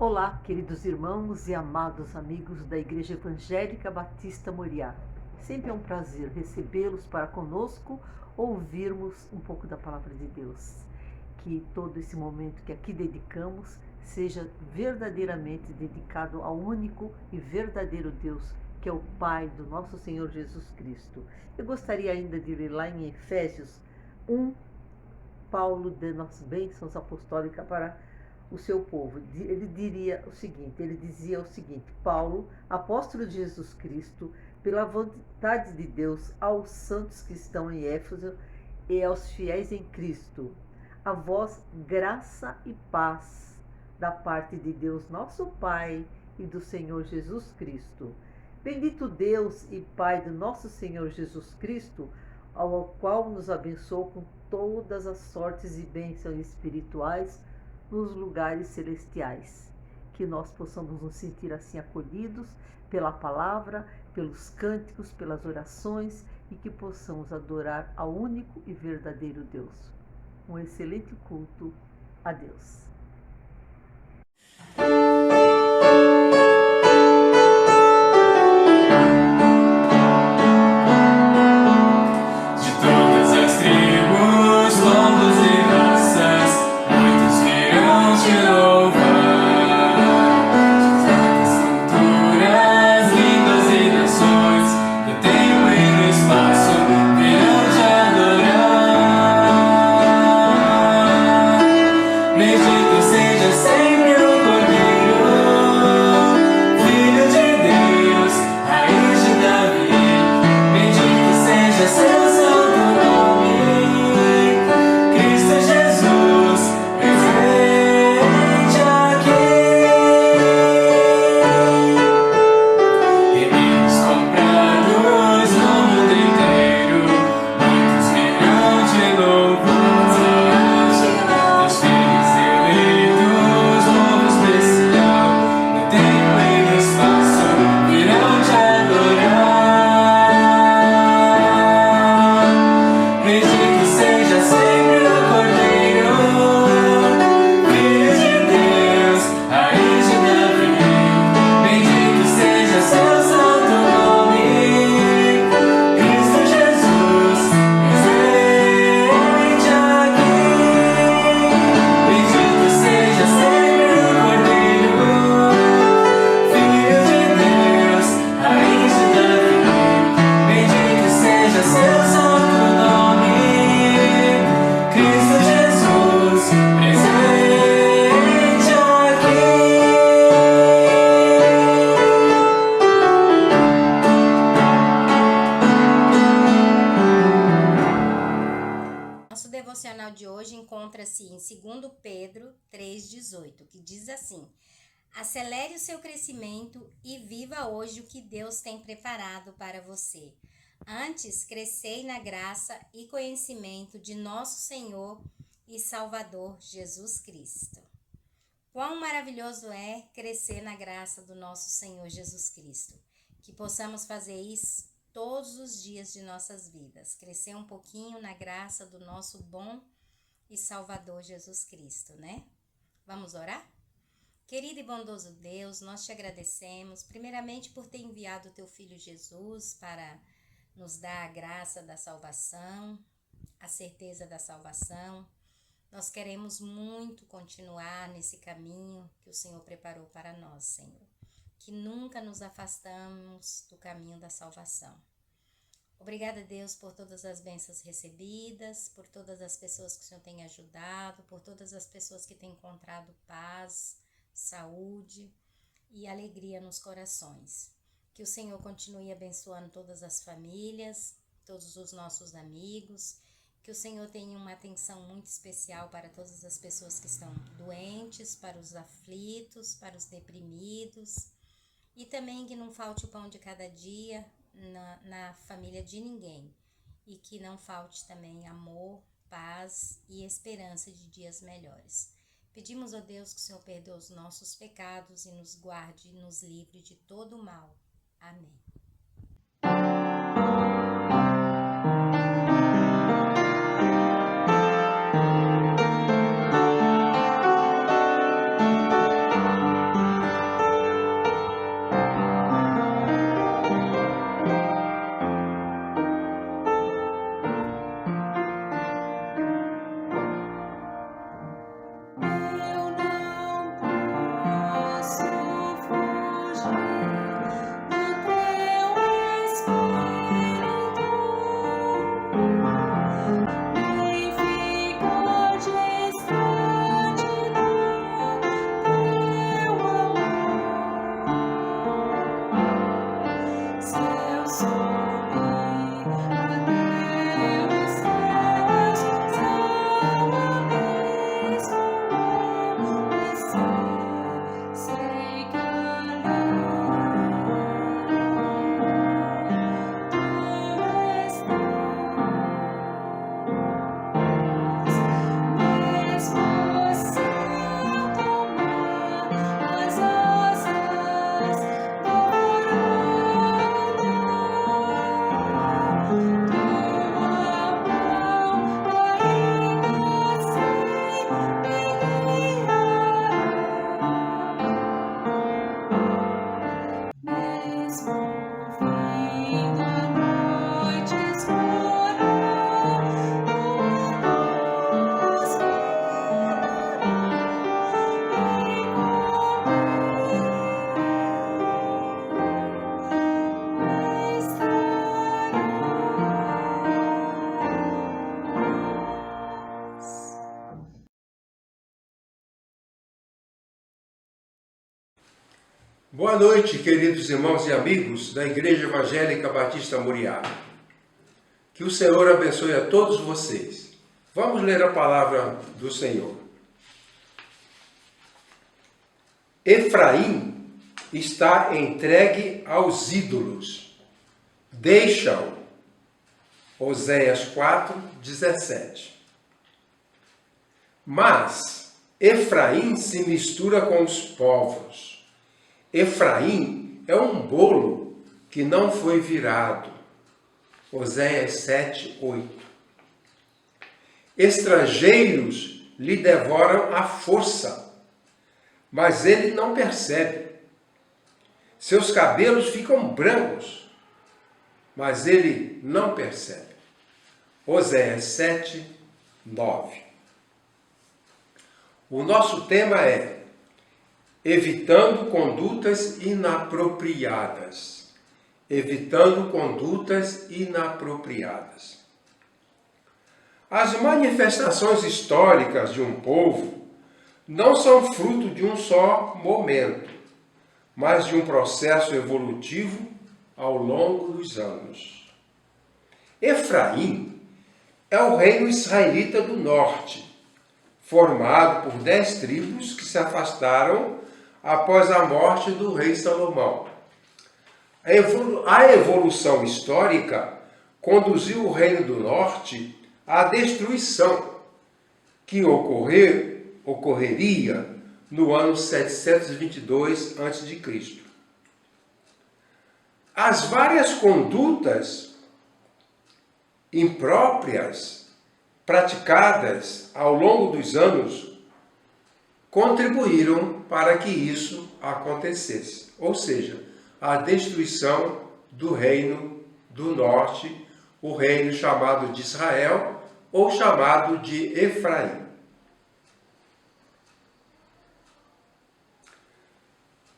Olá, queridos irmãos e amados amigos da Igreja Evangélica Batista Moriá. Sempre é um prazer recebê-los para conosco ouvirmos um pouco da Palavra de Deus. Que todo esse momento que aqui dedicamos seja verdadeiramente dedicado ao único e verdadeiro Deus, que é o Pai do nosso Senhor Jesus Cristo. Eu gostaria ainda de ler lá em Efésios 1, Paulo dando as bênçãos apostólicas para o seu povo. Ele dizia o seguinte: Paulo, apóstolo de Jesus Cristo, pela vontade de Deus, aos santos que estão em Éfeso e aos fiéis em Cristo, a vós graça e paz da parte de Deus nosso Pai e do Senhor Jesus Cristo. Bendito Deus e Pai do nosso Senhor Jesus Cristo, ao qual nos abençoou com todas as sortes e bênçãos espirituais nos lugares celestiais. Que nós possamos nos sentir assim acolhidos pela palavra, pelos cânticos, pelas orações e que possamos adorar ao único e verdadeiro Deus. Um excelente culto a Deus. Devocional de hoje encontra-se em 2 Pedro 3,18, que diz assim: acelere o seu crescimento e viva hoje o que Deus tem preparado para você. Antes, crescei na graça e conhecimento de nosso Senhor e Salvador Jesus Cristo. Quão maravilhoso é crescer na graça do nosso Senhor Jesus Cristo. Que possamos fazer isso todos os dias de nossas vidas, crescer um pouquinho na graça do nosso bom e Salvador Jesus Cristo, né? Vamos orar? Querido e bondoso Deus, nós te agradecemos, primeiramente por ter enviado o teu Filho Jesus para nos dar a graça da salvação, a certeza da salvação. Nós queremos muito continuar nesse caminho que o Senhor preparou para nós, Senhor. Que nunca nos afastamos do caminho da salvação. Obrigada, Deus, por todas as bênçãos recebidas, por todas as pessoas que o Senhor tem ajudado, por todas as pessoas que têm encontrado paz, saúde e alegria nos corações. Que o Senhor continue abençoando todas as famílias, todos os nossos amigos, que o Senhor tenha uma atenção muito especial para todas as pessoas que estão doentes, para os aflitos, para os deprimidos, e também que não falte o pão de cada dia na família de ninguém, e que não falte também amor, paz e esperança de dias melhores. Pedimos a Deus que o Senhor perdoe os nossos pecados e nos guarde e nos livre de todo o mal. Amém. Boa noite, queridos irmãos e amigos da Igreja Evangélica Batista Moriá. Que o Senhor abençoe a todos vocês. Vamos ler a palavra do Senhor. Efraim está entregue aos ídolos. Deixa-o. Oséias 4:17. Mas Efraim se mistura com os povos. Efraim é um bolo que não foi virado. Oséias 7:8. Estrangeiros lhe devoram a força, mas ele não percebe. Seus cabelos ficam brancos, mas ele não percebe. Oséias 7:9. O nosso tema é evitando condutas inapropriadas. Evitando condutas inapropriadas. As manifestações históricas de um povo não são fruto de um só momento, mas de um processo evolutivo ao longo dos anos. Efraim é o reino israelita do norte, formado por 10 tribos que se afastaram após a morte do rei Salomão. A evolução histórica conduziu o reino do norte à destruição, que ocorreria no ano 722 a.C. As várias condutas impróprias praticadas ao longo dos anos contribuíram para que isso acontecesse. Ou seja, a destruição do reino do norte, o reino chamado de Israel ou chamado de Efraim.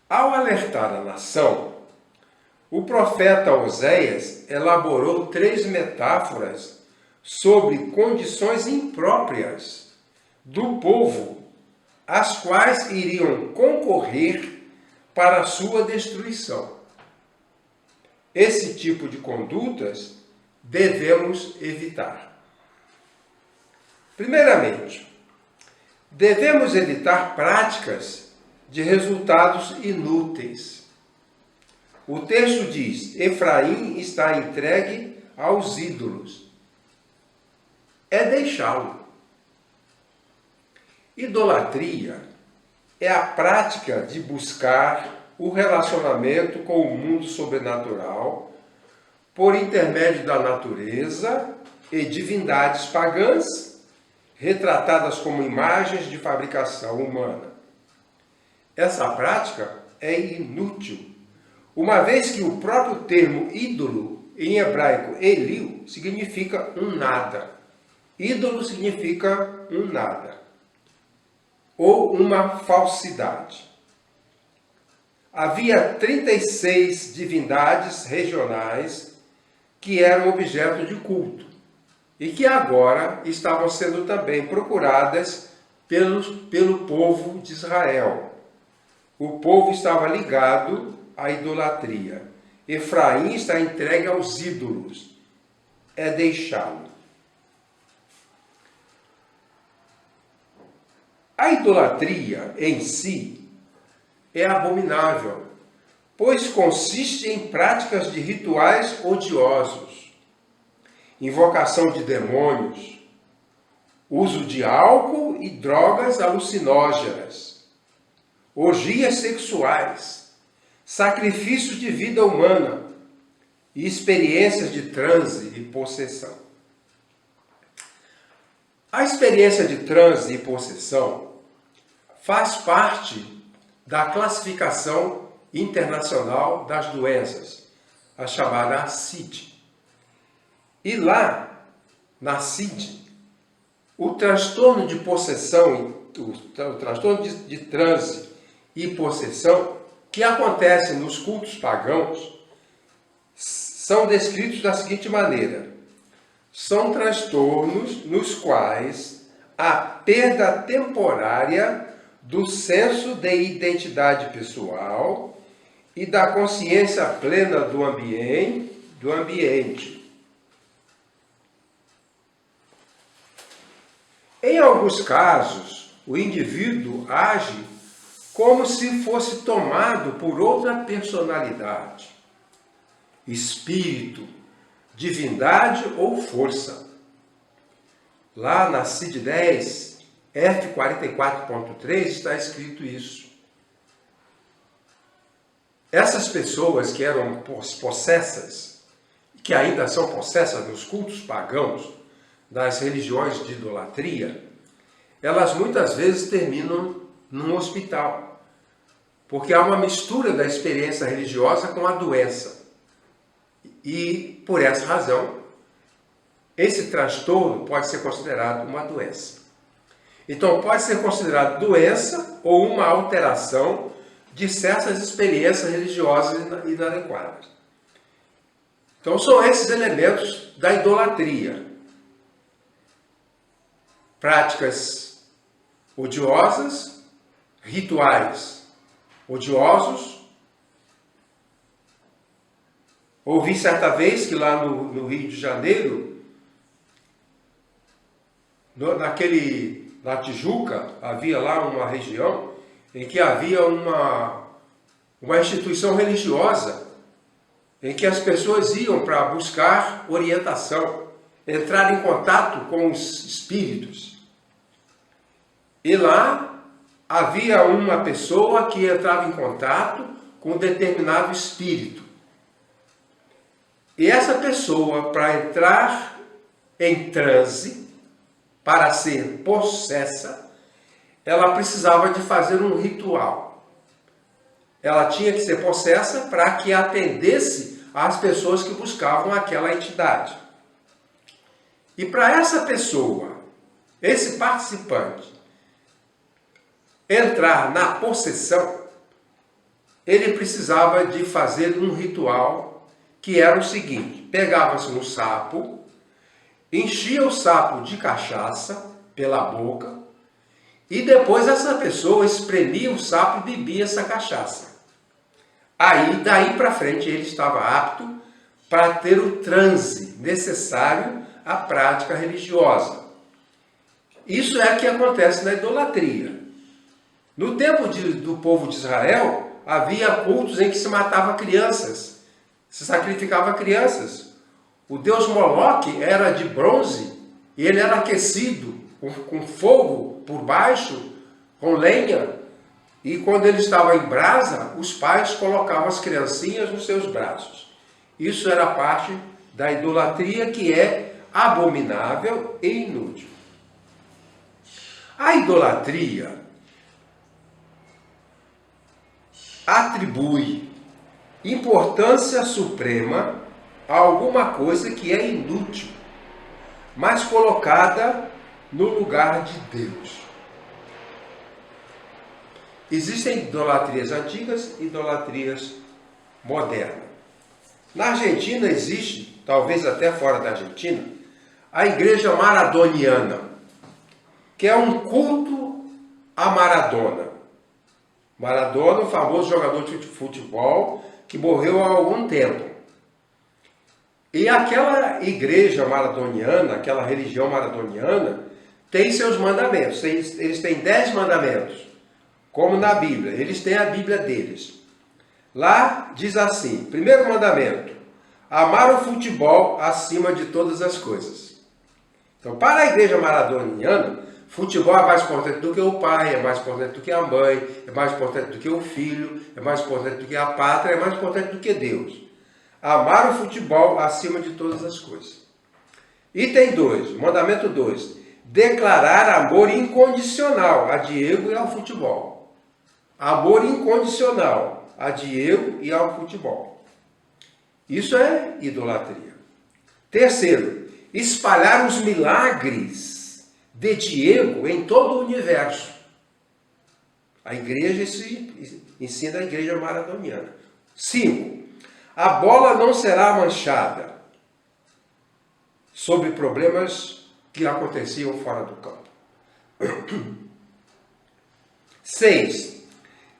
Ao alertar a nação, o profeta Oséias elaborou 3 metáforas sobre condições impróprias do povo, as quais iriam concorrer para a sua destruição. Esse tipo de condutas devemos evitar. Primeiramente, devemos evitar práticas de resultados inúteis. O texto diz: Efraim está entregue aos ídolos. É deixá-lo. Idolatria é a prática de buscar o relacionamento com o mundo sobrenatural por intermédio da natureza e divindades pagãs, retratadas como imagens de fabricação humana. Essa prática é inútil, uma vez que o próprio termo ídolo, em hebraico Elil, significa um nada. Ídolo significa um nada, ou uma falsidade. Havia 36 divindades regionais que eram objeto de culto e que agora estavam sendo também procuradas pelo povo de Israel. O povo estava ligado à idolatria. Efraim está entregue aos ídolos. É deixá-lo. A idolatria em si é abominável, pois consiste em práticas de rituais odiosos, invocação de demônios, uso de álcool e drogas alucinógenas, orgias sexuais, sacrifício de vida humana e experiências de transe e possessão. A experiência de transe e possessão faz parte da classificação internacional das doenças, a chamada CID. E lá, na CID, o transtorno de possessão, o transtorno de transe e possessão, que acontece nos cultos pagãos, são descritos da seguinte maneira: são transtornos nos quais a perda temporária do senso de identidade pessoal e da consciência plena do ambiente. Em alguns casos, o indivíduo age como se fosse tomado por outra personalidade, espírito, divindade ou força. Lá na CID 10, F44.3 está escrito isso. Essas pessoas que eram possessas, que ainda são possessas nos cultos pagãos, das religiões de idolatria, elas muitas vezes terminam num hospital, porque há uma mistura da experiência religiosa com a doença. E, por essa razão, esse transtorno pode ser considerado uma doença. Então, pode ser considerado doença ou uma alteração de certas experiências religiosas inadequadas. Então, são esses elementos da idolatria. Práticas odiosas, rituais odiosos. Ouvi certa vez que lá no Rio de Janeiro, na Tijuca, havia lá uma região em que havia uma instituição religiosa em que as pessoas iam para buscar orientação, entrar em contato com os espíritos. E lá havia uma pessoa que entrava em contato com um determinado espírito. E essa pessoa, para entrar em transe, para ser possessa, ela precisava de fazer um ritual. Ela tinha que ser possessa para que atendesse às pessoas que buscavam aquela entidade. E para essa pessoa, esse participante, entrar na possessão, ele precisava de fazer um ritual que era o seguinte: pegava-se um sapo, enchia o sapo de cachaça pela boca e depois essa pessoa espremia o sapo e bebia essa cachaça. Aí, daí para frente, ele estava apto para ter o transe necessário à prática religiosa. Isso é o que acontece na idolatria. No tempo do povo de Israel, havia cultos em que se matava crianças, se sacrificava crianças. O deus Moloque era de bronze e ele era aquecido com fogo por baixo, com lenha. E quando ele estava em brasa, os pais colocavam as criancinhas nos seus braços. Isso era parte da idolatria, que é abominável e inútil. A idolatria atribui importância suprema a alguma coisa que é inútil, mas colocada no lugar de Deus. Existem idolatrias antigas e idolatrias modernas. Na Argentina existe, talvez até fora da Argentina, a igreja maradoniana, que é um culto a Maradona. Maradona, o famoso jogador de futebol que morreu há algum tempo. E aquela igreja maradoniana, aquela religião maradoniana, tem seus mandamentos. Eles têm 10 mandamentos, como na Bíblia. Eles têm a Bíblia deles. Lá diz assim: primeiro mandamento, amar o futebol acima de todas as coisas. Então, para a igreja maradoniana, futebol é mais importante do que o pai, é mais importante do que a mãe, é mais importante do que o filho, é mais importante do que a pátria, é mais importante do que Deus. Amar o futebol acima de todas as coisas. Item 2, mandamento 2, declarar amor incondicional a Diego e ao futebol. Amor incondicional a Diego e ao futebol. Isso é idolatria. Terceiro, espalhar os milagres de Diego em todo o universo. A igreja ensina a igreja maradoniana. 5. A bola não será manchada sobre problemas que aconteciam fora do campo. 6.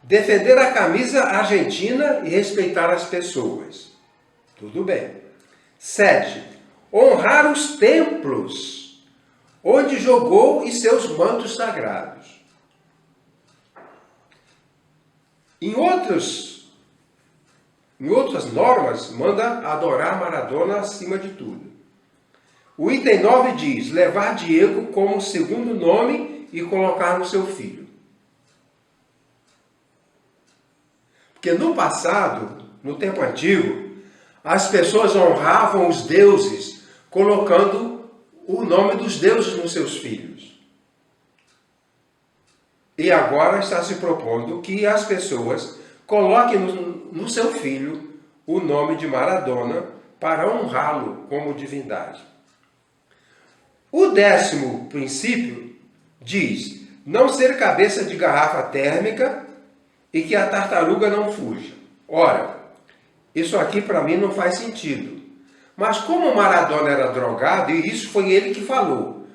Defender a camisa argentina e respeitar as pessoas. Tudo bem. 7. Honrar os templos onde jogou e seus mantos sagrados. Em outras normas, manda adorar Maradona acima de tudo. O item 9 diz, levar Diego como segundo nome e colocar no seu filho. Porque no passado, no tempo antigo, as pessoas honravam os deuses, colocando o nome dos deuses nos seus filhos. E agora está se propondo que as pessoas coloquem no seu filho o nome de Maradona para honrá-lo como divindade. O 10º princípio diz, não ser cabeça de garrafa térmica e que a tartaruga não fuja. Ora, isso aqui para mim não faz sentido. Mas como Maradona era drogado, e isso foi ele que falou,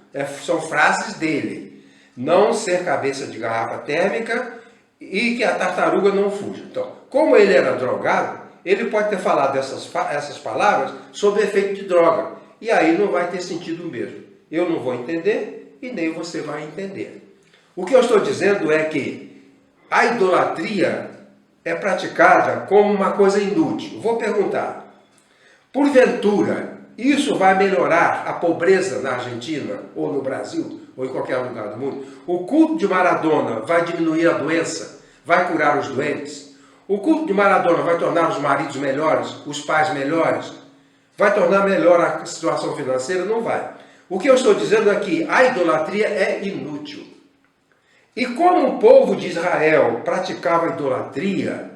são frases dele, não ser cabeça de garrafa térmica e que a tartaruga não fuja. Então, como ele era drogado, ele pode ter falado essas palavras sob efeito de droga. E aí não vai ter sentido mesmo. Eu não vou entender e nem você vai entender. O que eu estou dizendo é que a idolatria é praticada como uma coisa inútil. Vou perguntar, porventura, isso vai melhorar a pobreza na Argentina, ou no Brasil, ou em qualquer lugar do mundo? O culto de Maradona vai diminuir a doença? Vai curar os doentes? O culto de Maradona vai tornar os maridos melhores, os pais melhores? Vai tornar melhor a situação financeira? Não vai. O que eu estou dizendo é que a idolatria é inútil. E como o povo de Israel praticava a idolatria,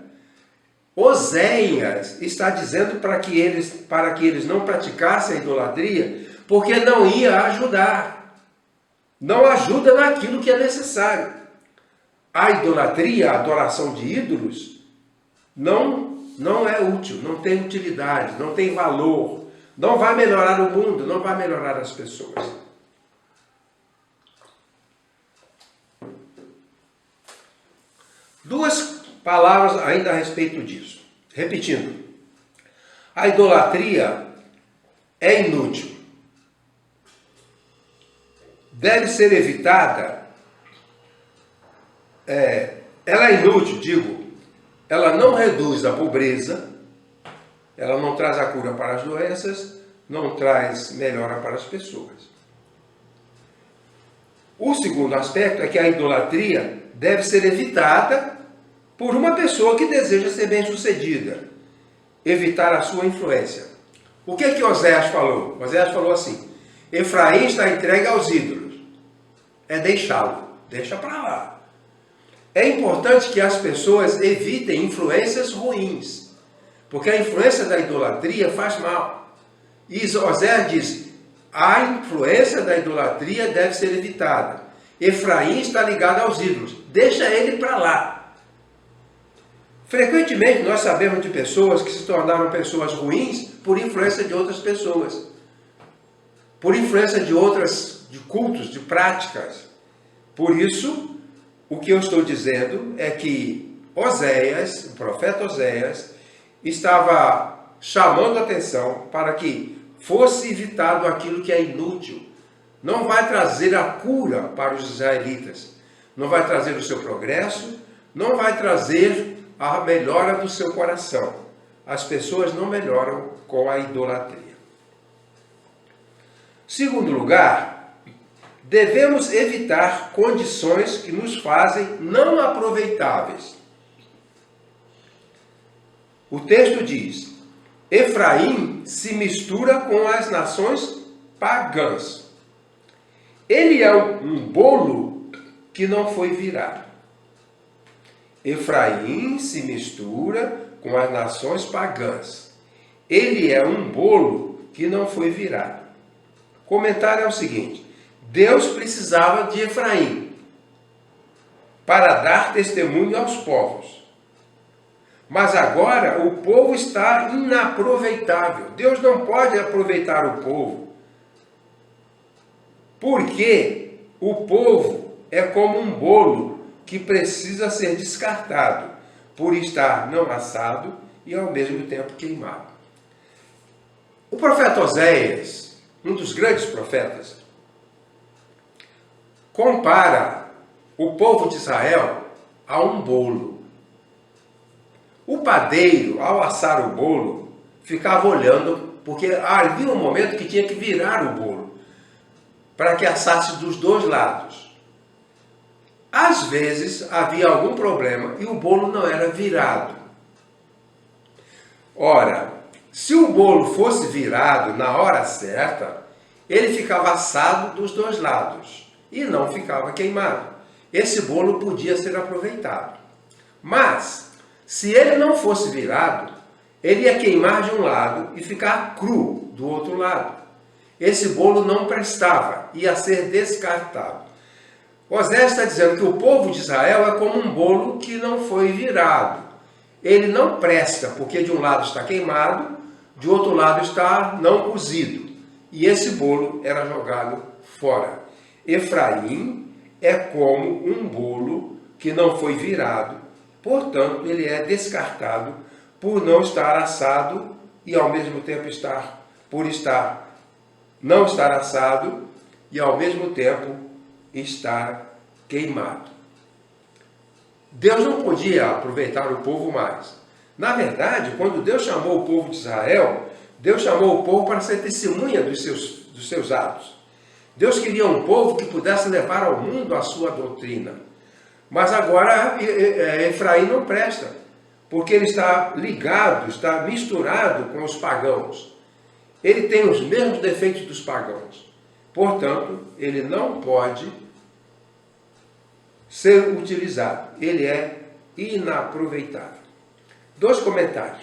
Oséias está dizendo para que eles não praticassem a idolatria, porque não ia ajudar. Não ajuda naquilo que é necessário. A idolatria, a adoração de ídolos, não é útil, não tem utilidade, não tem valor, não vai melhorar o mundo, não vai melhorar as pessoas. Duas palavras ainda a respeito disso. Repetindo, a idolatria é inútil. Deve ser evitada. Ela é inútil, digo, ela não reduz a pobreza, ela não traz a cura para as doenças, não traz melhora para as pessoas. O segundo aspecto é que a idolatria deve ser evitada por uma pessoa que deseja ser bem-sucedida, evitar a sua influência. O que Oséias falou? Oséias falou assim, Efraim está entregue aos ídolos. É deixá-lo, deixa para lá. É importante que as pessoas evitem influências ruins, porque a influência da idolatria faz mal. E Oséias diz, a influência da idolatria deve ser evitada. Efraim está ligado aos ídolos, deixa ele para lá. Frequentemente nós sabemos de pessoas que se tornaram pessoas ruins por influência de outras pessoas, por influência de cultos, de práticas. Por isso, o que eu estou dizendo é que Oséias, o profeta Oséias, estava chamando a atenção para que fosse evitado aquilo que é inútil. Não vai trazer a cura para os israelitas, não vai trazer o seu progresso, não vai trazer a melhora do seu coração. As pessoas não melhoram com a idolatria. Segundo lugar, devemos evitar condições que nos fazem não aproveitáveis. O texto diz, Efraim se mistura com as nações pagãs. Ele é um bolo que não foi virado. Efraim se mistura com as nações pagãs. Ele é um bolo que não foi virado. O comentário é o seguinte, Deus precisava de Efraim para dar testemunho aos povos. Mas agora o povo está inaproveitável. Deus não pode aproveitar o povo. Porque o povo é como um bolo que precisa ser descartado por estar não assado e ao mesmo tempo queimado. O profeta Oséias, um dos grandes profetas, compara o povo de Israel a um bolo. O padeiro, ao assar o bolo, ficava olhando, porque havia um momento que tinha que virar o bolo, para que assasse dos dois lados. Às vezes havia algum problema e o bolo não era virado. Ora, se o bolo fosse virado na hora certa, ele ficava assado dos dois lados e não ficava queimado. Esse bolo podia ser aproveitado. Mas, se ele não fosse virado, ele ia queimar de um lado e ficar cru do outro lado. Esse bolo não prestava, ia ser descartado. Oséias está dizendo que o povo de Israel é como um bolo que não foi virado. Ele não presta, porque de um lado está queimado, de outro lado está não cozido. E esse bolo era jogado fora. Efraim é como um bolo que não foi virado, portanto, ele é descartado por não estar assado e ao mesmo tempo não estar assado e ao mesmo tempo estar queimado. Deus não podia aproveitar o povo mais. Na verdade, quando Deus chamou o povo de Israel, Deus chamou o povo para ser testemunha dos seus atos. Deus queria um povo que pudesse levar ao mundo a sua doutrina. Mas agora Efraim não presta, porque ele está ligado, está misturado com os pagãos. Ele tem os mesmos defeitos dos pagãos. Portanto, ele não pode ser utilizado. Ele é inaproveitável. 2 comentários.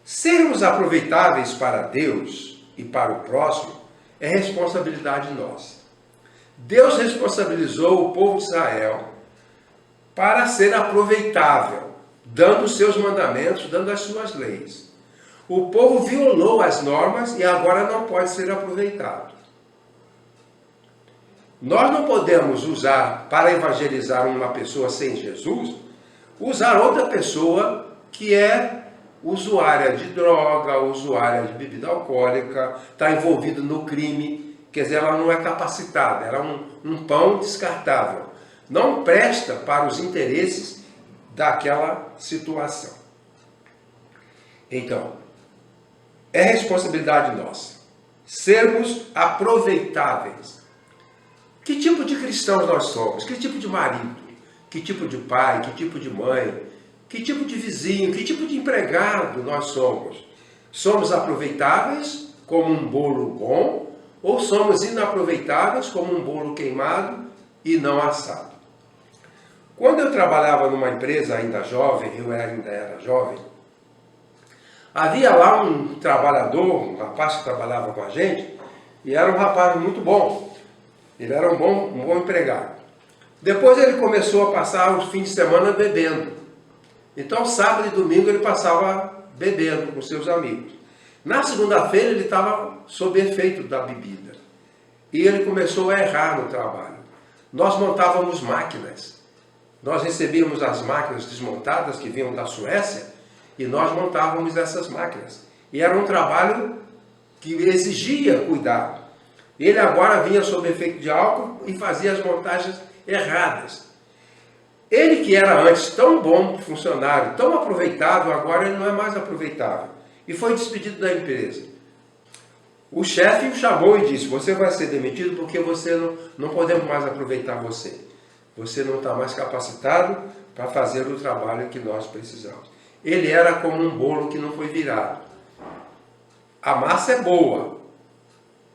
Sermos aproveitáveis para Deus e para o próximo é responsabilidade nossa. Deus responsabilizou o povo de Israel para ser aproveitável, dando os seus mandamentos, dando as suas leis. O povo violou as normas e agora não pode ser aproveitado. Nós não podemos usar, para evangelizar uma pessoa sem Jesus, usar outra pessoa que é usuária de droga, usuária de bebida alcoólica, está envolvida no crime, quer dizer, ela não é capacitada, ela é um pão descartável. Não presta para os interesses daquela situação. Então, é responsabilidade nossa sermos aproveitáveis. Que tipo de cristãos nós somos? Que tipo de marido? Que tipo de pai? Que tipo de mãe? Que tipo de vizinho? Que tipo de empregado nós somos? Somos aproveitáveis como um bolo bom ou somos inaproveitáveis como um bolo queimado e não assado? Quando eu trabalhava numa empresa ainda jovem, eu ainda era jovem, havia lá um trabalhador, um rapaz que trabalhava com a gente, e era um rapaz muito bom. Ele era um bom empregado. Depois ele começou a passar os fins de semana bebendo. Então, sábado e domingo ele passava bebendo com seus amigos. Na segunda-feira ele estava sob efeito da bebida. E ele começou a errar no trabalho. Nós montávamos máquinas. Nós recebíamos as máquinas desmontadas que vinham da Suécia e nós montávamos essas máquinas. E era um trabalho que exigia cuidado. Ele agora vinha sob efeito de álcool e fazia as montagens erradas. Ele que era antes tão bom funcionário, tão aproveitável, agora ele não é mais aproveitável. E foi despedido da empresa. O chefe o chamou e disse: você vai ser demitido porque não podemos mais aproveitar você. Você não está mais capacitado para fazer o trabalho que nós precisamos. Ele era como um bolo que não foi virado. A massa é boa.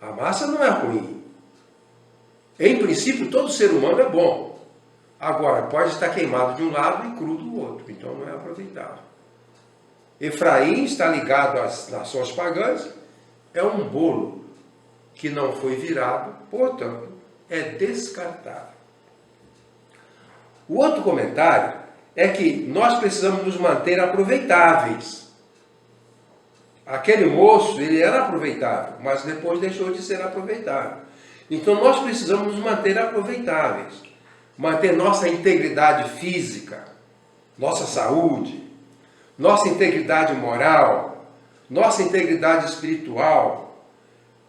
A massa não é ruim. Em princípio, todo ser humano é bom. Agora, pode estar queimado de um lado e cru do outro. Então, não é aproveitável. Efraim está ligado às nações pagãs. É um bolo que não foi virado, portanto, é descartável. O outro comentário é que nós precisamos nos manter aproveitáveis. Aquele moço, ele era aproveitável, mas depois deixou de ser aproveitável. Então nós precisamos nos manter aproveitáveis. manter nossa integridade física, nossa saúde, nossa integridade moral, nossa integridade espiritual,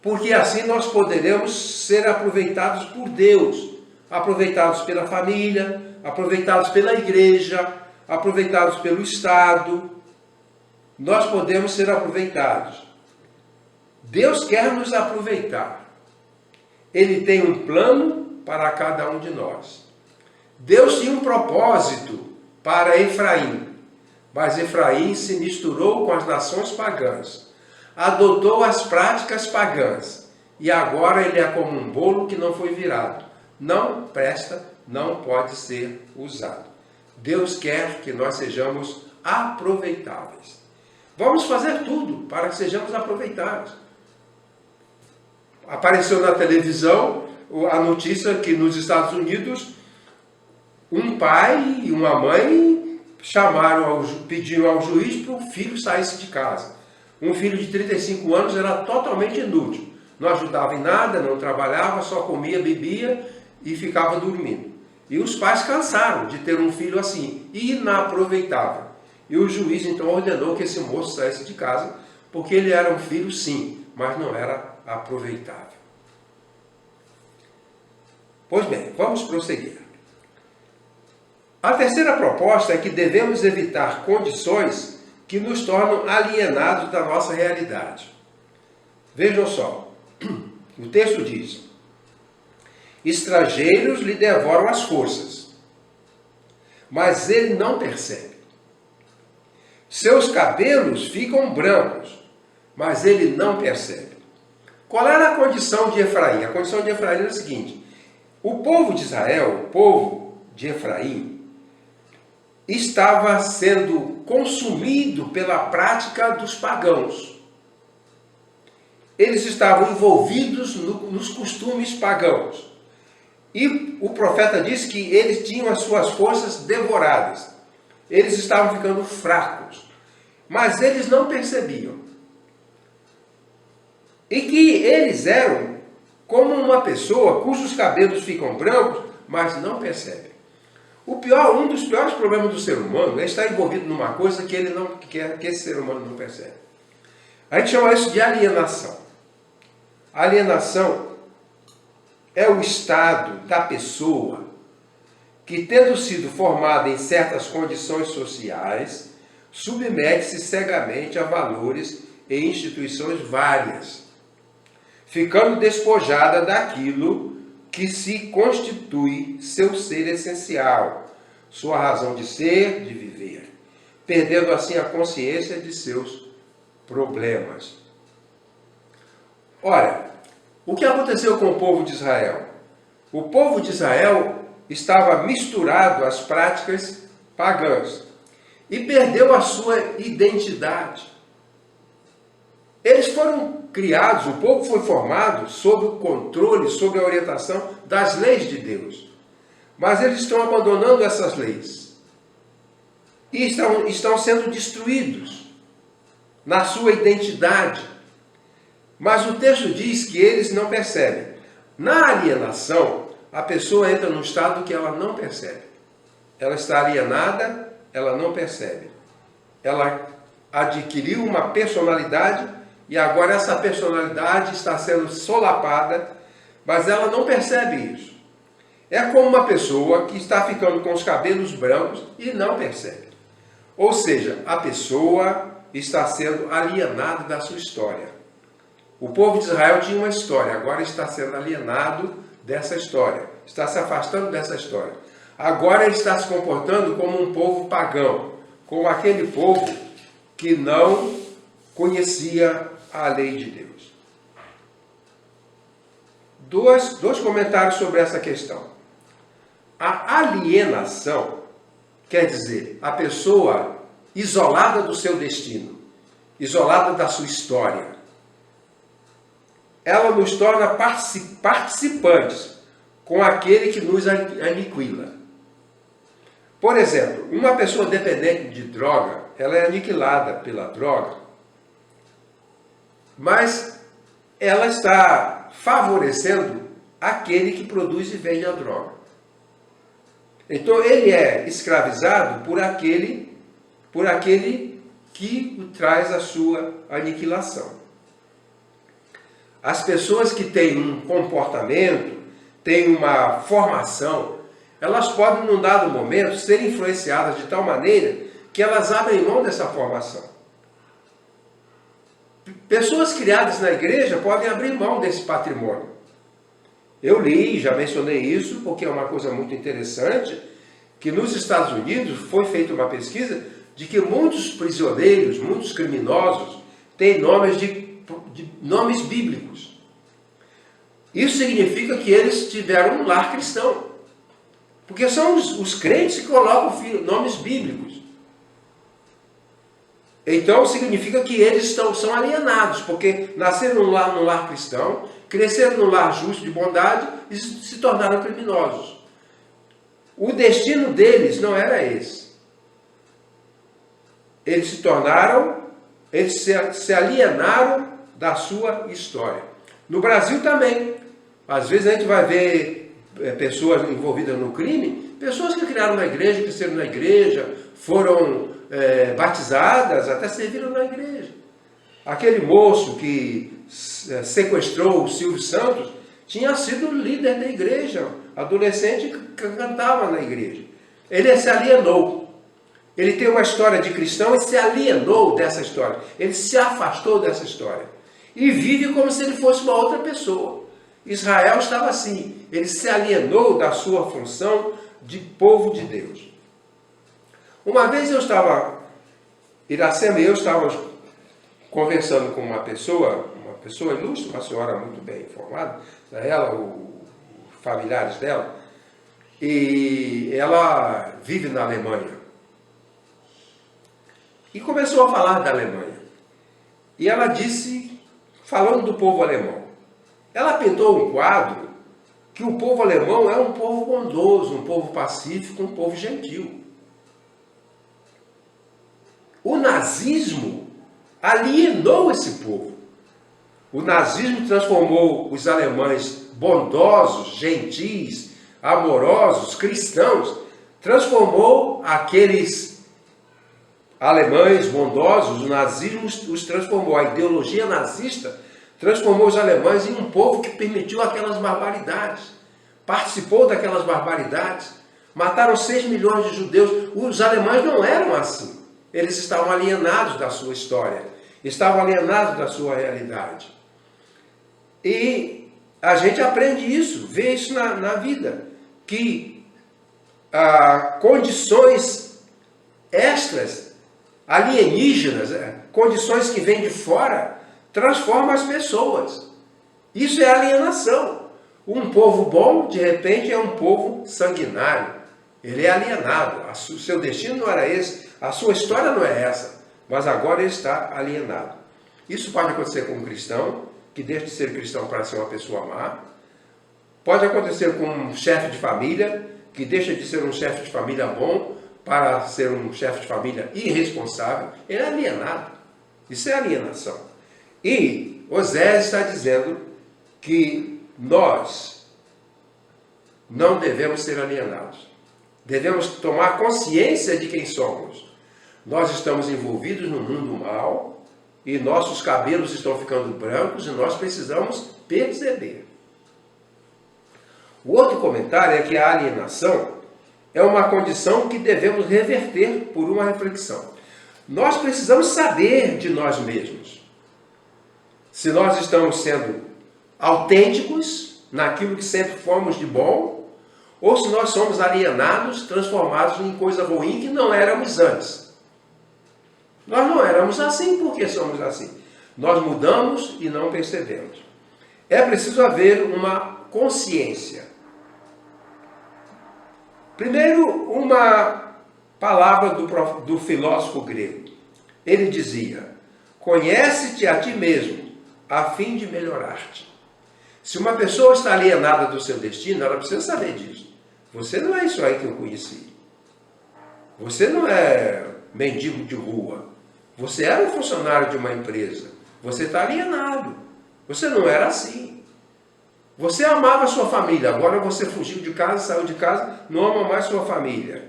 porque assim nós poderemos ser aproveitados por Deus, aproveitados pela família, aproveitados pela igreja, aproveitados pelo Estado. Nós podemos ser aproveitados. Deus quer nos aproveitar. Ele tem um plano para cada um de nós. Deus tinha um propósito para Efraim, mas Efraim se misturou com as nações pagãs, adotou as práticas pagãs e agora ele é como um bolo que não foi virado. Não presta, não pode ser usado. Deus quer que nós sejamos aproveitáveis. Vamos fazer tudo para que sejamos aproveitáveis. Apareceu na televisão a notícia que nos Estados Unidos um pai e uma mãe pediram ao juiz para o filho saísse de casa. Um filho de 35 anos era totalmente inútil. Não ajudava em nada, não trabalhava, só comia, bebia e ficava dormindo. E os pais cansaram de ter um filho assim, inaproveitável. E o juiz então ordenou que esse moço saísse de casa, porque ele era um filho sim, mas não era aproveitável. Pois bem, vamos prosseguir. A terceira proposta é que devemos evitar condições que nos tornam alienados da nossa realidade. Vejam só, o texto diz: estrangeiros lhe devoram as forças, mas ele não percebe. Seus cabelos ficam brancos, mas ele não percebe. Qual era a condição de Efraim? A condição de Efraim era a seguinte: o povo de Israel, o povo de Efraim, estava sendo consumido pela prática dos pagãos. Eles estavam envolvidos nos costumes pagãos. E o profeta disse que eles tinham as suas forças devoradas. Eles estavam ficando fracos. Mas eles não percebiam. E que eles eram como uma pessoa cujos cabelos ficam brancos, mas não percebe. Um dos piores problemas do ser humano é estar envolvido numa coisa que ele não quer, que esse ser humano não percebe. A gente chama isso de alienação. Alienação é o estado da pessoa que, tendo sido formada em certas condições sociais, submete-se cegamente a valores e instituições várias, ficando despojada daquilo que se constitui seu ser essencial, sua razão de ser, de viver, perdendo assim a consciência de seus problemas. Ora, o que aconteceu com o povo de Israel? O povo de Israel estava misturado às práticas pagãs e perdeu a sua identidade. Eles foram criados, o povo foi formado sob o controle, sob a orientação das leis de Deus. Mas eles estão abandonando essas leis. E estão sendo destruídos na sua identidade. Mas o texto diz que eles não percebem. Na alienação, a pessoa entra num estado que ela não percebe. Ela está alienada, ela não percebe. Ela adquiriu uma personalidade e agora essa personalidade está sendo solapada, mas ela não percebe isso. É como uma pessoa que está ficando com os cabelos brancos e não percebe. Ou seja, a pessoa está sendo alienada da sua história. O povo de Israel tinha uma história, agora está sendo alienado dessa história, está se afastando dessa história. Agora ele está se comportando como um povo pagão, como aquele povo que não conhecia a lei de Deus. Dois comentários sobre essa questão. A alienação quer dizer a pessoa isolada do seu destino, isolada da sua história. Ela nos torna participantes com aquele que nos aniquila. Por exemplo, uma pessoa dependente de droga, ela é aniquilada pela droga, mas ela está favorecendo aquele que produz e vende a droga. Então ele é escravizado por aquele que o traz a sua aniquilação. As pessoas que têm um comportamento, têm uma formação, elas podem, num dado momento, ser influenciadas de tal maneira que elas abrem mão dessa formação. Pessoas criadas na igreja podem abrir mão desse patrimônio. Eu li, já mencionei isso, porque é uma coisa muito interessante, que nos Estados Unidos foi feita uma pesquisa de que muitos prisioneiros, muitos criminosos, têm nomes bíblicos. Isso significa que eles tiveram um lar cristão. Porque são os crentes que colocam nomes bíblicos. Então significa que eles são alienados, porque nasceram num lar cristão, cresceram num lar justo de bondade e se tornaram criminosos. O destino deles não era esse. Eles se alienaram da sua história. No Brasil também. Às vezes a gente vai ver pessoas envolvidas no crime, pessoas que criaram na igreja, cresceram na igreja, foram batizadas, até serviram na igreja. Aquele moço que sequestrou o Silvio Santos tinha sido líder da igreja, adolescente que cantava na igreja. Ele se alienou. Ele tem uma história de cristão e se alienou dessa história. Ele se afastou dessa história. E vive como se ele fosse uma outra pessoa. Israel estava assim. Ele se alienou da sua função de povo de Deus. Uma vez Iracema e eu estávamos conversando com uma pessoa ilustre, uma senhora muito bem informada, ela, familiares dela, e ela vive na Alemanha. E começou a falar da Alemanha. E ela disse, falando do povo alemão, ela pintou um quadro que o povo alemão é um povo bondoso, um povo pacífico, um povo gentil. O nazismo alienou esse povo. O nazismo transformou os alemães bondosos, gentis, amorosos, cristãos, transformou aqueles alemães bondosos, o nazismo os transformou, a ideologia nazista transformou os alemães em um povo que permitiu aquelas barbaridades, participou daquelas barbaridades, mataram 6 milhões de judeus. Os alemães não eram assim, eles estavam alienados da sua história, estavam alienados da sua realidade. E a gente aprende isso, vê isso na vida, que condições extras, alienígenas, condições que vêm de fora, transformam as pessoas. Isso é alienação. Um povo bom, de repente, é um povo sanguinário. Ele é alienado. O seu destino não era esse, a sua história não é essa, mas agora ele está alienado. Isso pode acontecer com um cristão, que deixa de ser cristão para ser uma pessoa má. Pode acontecer com um chefe de família, que deixa de ser um chefe de família bom para ser um chefe de família irresponsável. Ele é alienado. Isso é alienação. E Osés está dizendo que nós não devemos ser alienados. Devemos tomar consciência de quem somos. Nós estamos envolvidos no mundo mal e nossos cabelos estão ficando brancos e nós precisamos perceber. O outro comentário é que a alienação é uma condição que devemos reverter por uma reflexão. Nós precisamos saber de nós mesmos. Se nós estamos sendo autênticos naquilo que sempre fomos de bom, ou se nós somos alienados, transformados em coisa ruim que não éramos antes. Nós não éramos assim, por que somos assim? Nós mudamos e não percebemos. É preciso haver uma consciência. Primeiro, uma palavra do filósofo grego. Ele dizia: conhece-te a ti mesmo, a fim de melhorar-te. Se uma pessoa está alienada do seu destino, ela precisa saber disso. Você não é isso aí que eu conheci. Você não é mendigo de rua. Você era um funcionário de uma empresa. Você está alienado. Você não era assim. Você amava a sua família, agora você fugiu de casa, saiu de casa, não ama mais sua família.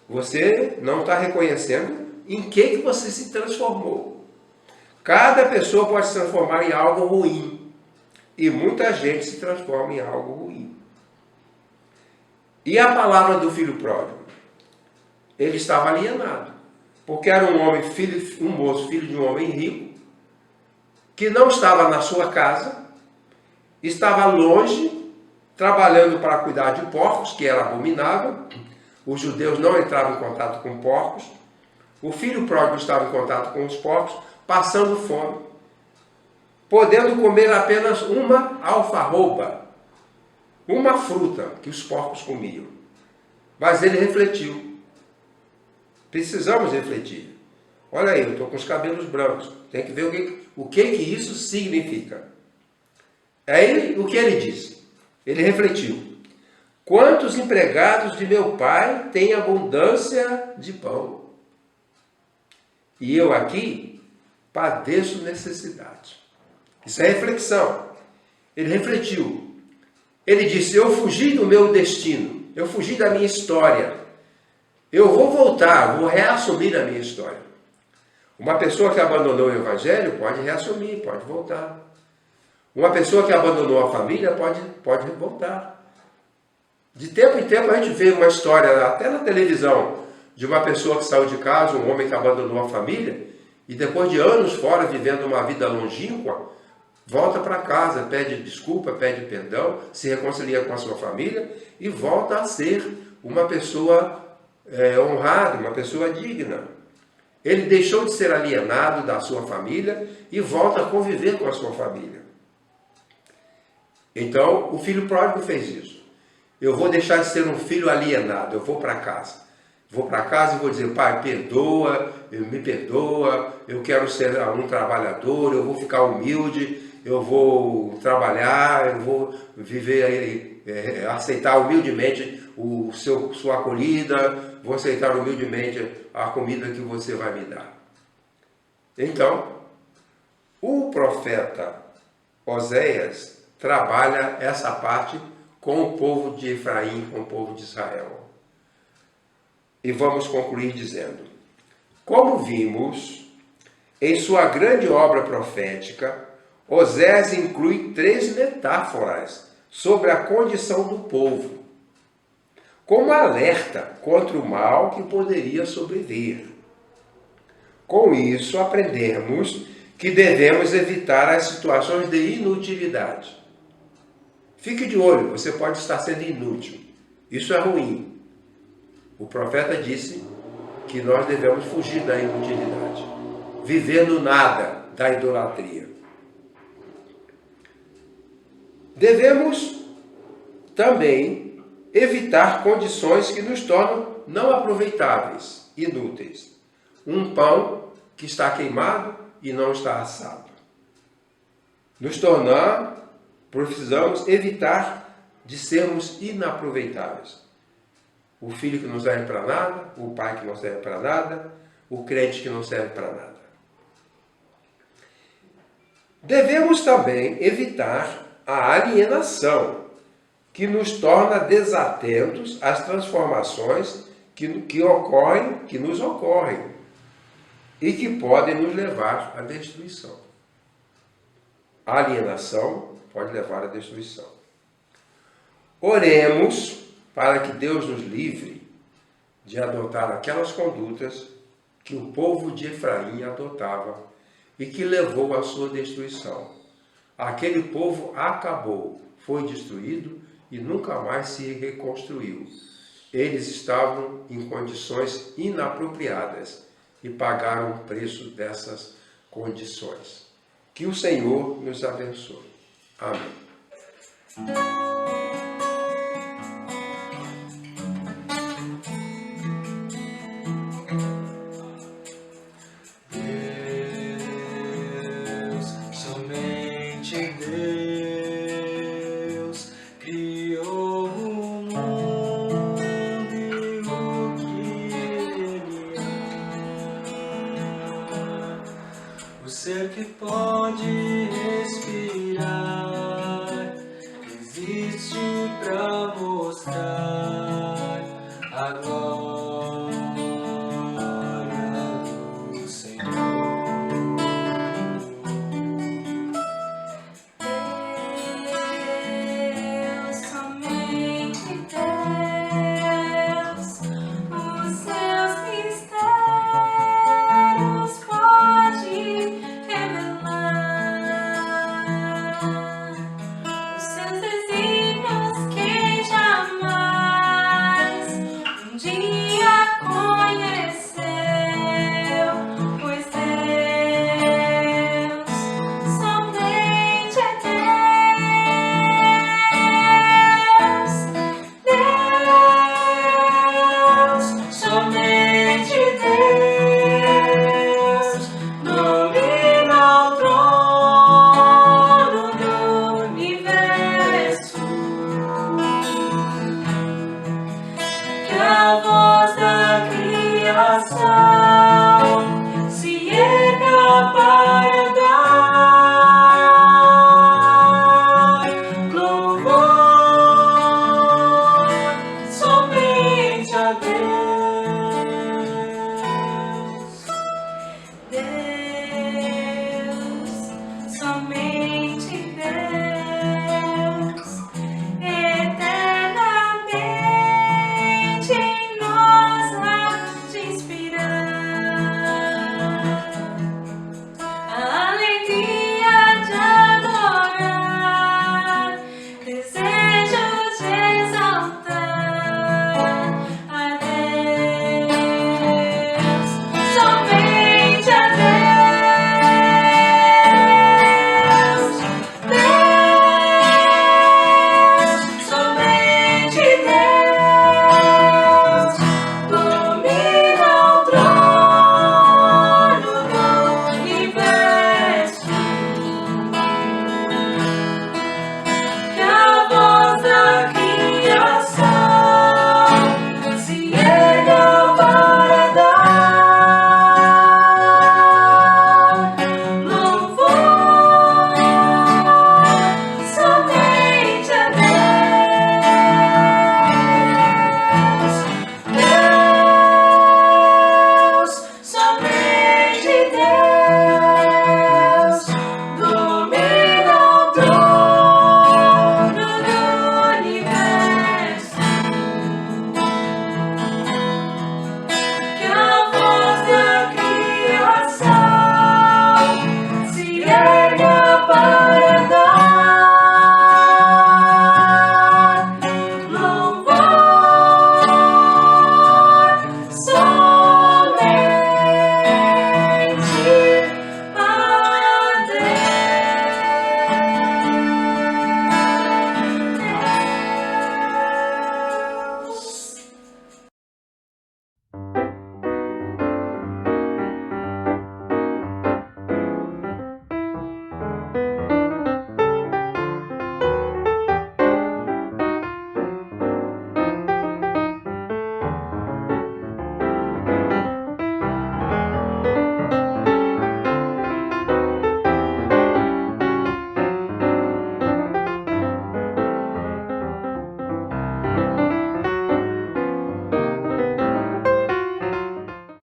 Você não está reconhecendo em que você se transformou. Cada pessoa pode se transformar em algo ruim. E muita gente se transforma em algo ruim. E a palavra do filho pródigo? Ele estava alienado. Porque era um homem, um moço, filho de um homem rico, que não estava na sua casa, estava longe, trabalhando para cuidar de porcos, que era abominável. Os judeus não entravam em contato com porcos. O filho pródigo estava em contato com os porcos, passando fome, podendo comer apenas uma alfarroba, uma fruta que os porcos comiam. Mas ele refletiu. Precisamos refletir. Olha aí, eu estou com os cabelos brancos. Tem que ver o que isso significa. Aí, o que ele disse? Ele refletiu. Quantos empregados de meu pai têm abundância de pão? E eu aqui padeço necessidade. Isso é reflexão. Ele refletiu. Ele disse, eu fugi do meu destino. Eu fugi da minha história. Eu vou voltar, vou reassumir a minha história. Uma pessoa que abandonou o evangelho pode reassumir, pode voltar. Uma pessoa que abandonou a família pode voltar. De tempo em tempo a gente vê uma história, até na televisão, de uma pessoa que saiu de casa, um homem que abandonou a família, e depois de anos fora, vivendo uma vida longínqua, volta para casa, pede desculpa, pede perdão, se reconcilia com a sua família e volta a ser uma pessoa honrada, uma pessoa digna. Ele deixou de ser alienado da sua família e volta a conviver com a sua família. Então, o filho pródigo fez isso. Eu vou deixar de ser um filho alienado, eu vou para casa. Vou para casa e vou dizer, pai, perdoa, me perdoa, eu quero ser um trabalhador, eu vou ficar humilde, eu vou trabalhar, eu vou viver, aceitar humildemente sua acolhida, vou aceitar humildemente a comida que você vai me dar. Então, o profeta Oséias trabalha essa parte com o povo de Efraim, com o povo de Israel. E vamos concluir dizendo, como vimos, em sua grande obra profética, Oséias inclui 3 metáforas sobre a condição do povo, como alerta contra o mal que poderia sobreviver. Com isso, aprendemos que devemos evitar as situações de inutilidade. Fique de olho, você pode estar sendo inútil. Isso é ruim. O profeta disse que nós devemos fugir da inutilidade, viver no nada, da idolatria. Devemos também evitar condições que nos tornam não aproveitáveis, inúteis. Um pão que está queimado e não está assado. Precisamos evitar de sermos inaproveitáveis. O filho que não serve para nada, o pai que não serve para nada, o crente que não serve para nada. Devemos também evitar a alienação, que nos torna desatentos às transformações que nos ocorrem e que podem nos levar à destruição. A alienação pode levar à destruição. Oremos para que Deus nos livre de adotar aquelas condutas que o povo de Efraim adotava e que levou à sua destruição. Aquele povo acabou, foi destruído e nunca mais se reconstruiu. Eles estavam em condições inapropriadas e pagaram o preço dessas condições. Que o Senhor nos abençoe. Amém. O ser que pode respirar buscar a glória do Senhor. Deus, somente Deus, os seus mistérios pode revelar, os seus desígnios que jamais um dia conheceu, pois Deus somente é Deus, somente Deus domina o trono do universo. Que a voz da criação